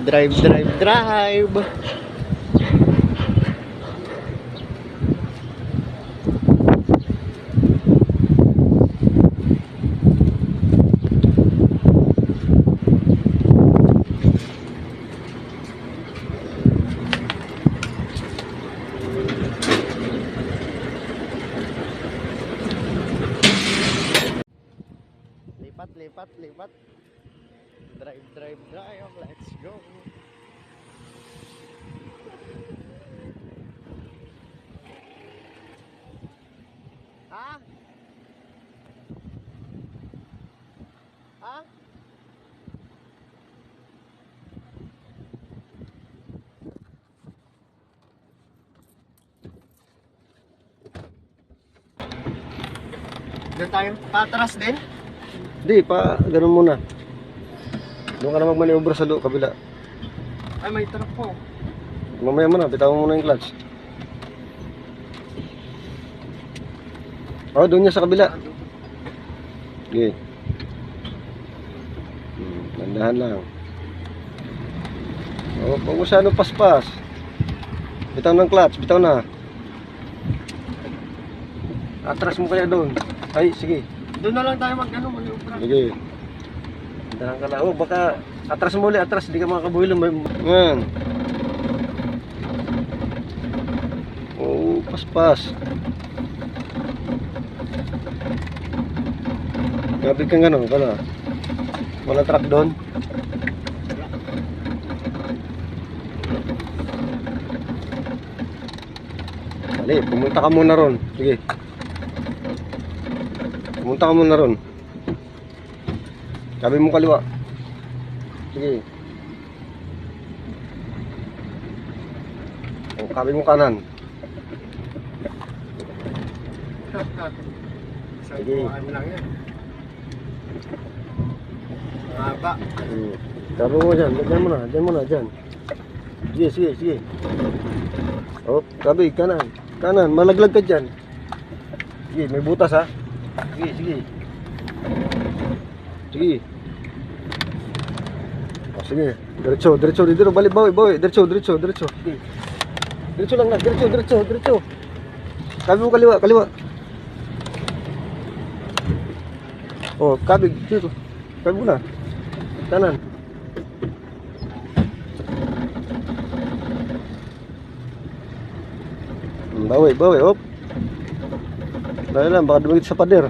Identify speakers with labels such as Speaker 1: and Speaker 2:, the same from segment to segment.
Speaker 1: Drive, drive, drive. Lipat, lipat, lipat. Drive, drive, drive. Let's go. Ha? Ha? Doon tayo patras din?
Speaker 2: Hindi, pa ganun muna. Doon ka na magmaniobra sa kabila.
Speaker 1: Ay, may truck po.
Speaker 2: Mamaya mo na, bitawan mo na yung clutch. Oh, doon niya sa kabila. Okay. Tandahan lang. Oh, kung masyadong paspas. Bitaw ng clutch, bitaw na. Atras mo kaya doon. Ay, sige.
Speaker 1: Doon na lang tayo mag-ano, maniobra.
Speaker 2: Sige. Tandahan ka lang. Oh, baka atras mo ulit, atras. Hindi ka makakabuhil. Yan. Oh, paspas. Kapit kang gano'n, kala. Walang truck doon. Dali, pumunta ka muna ron. Sige. Pumunta ka muna ron. Sabi mo kaliwa. Sige. O, sabi mo kanan.
Speaker 1: Sige. Ano lang yan. Mahaba.
Speaker 2: Sabi mo dyan. Dyan mo na. Dyan mo na. Dyan. Sige, sige, sige. O, sabi, kanan. Kanan. Malaglag ka dyan. Sige, may butas ha. Sige, sige. Sige. O, sige. Diretso, diretso. Dito, balik, bawi, bawi. Diretso, diretso, diretso. Sige. Diretso lang na. Diretso, diretso, diretso. Sabi mo kaliwa, kaliwa. Oh, kabig, dito. Sabi mo na. Kanan. Bawi, bawi, op. Dahil lang, baka dumigit sa pader.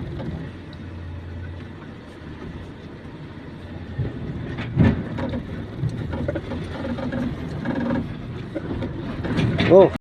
Speaker 2: Oh.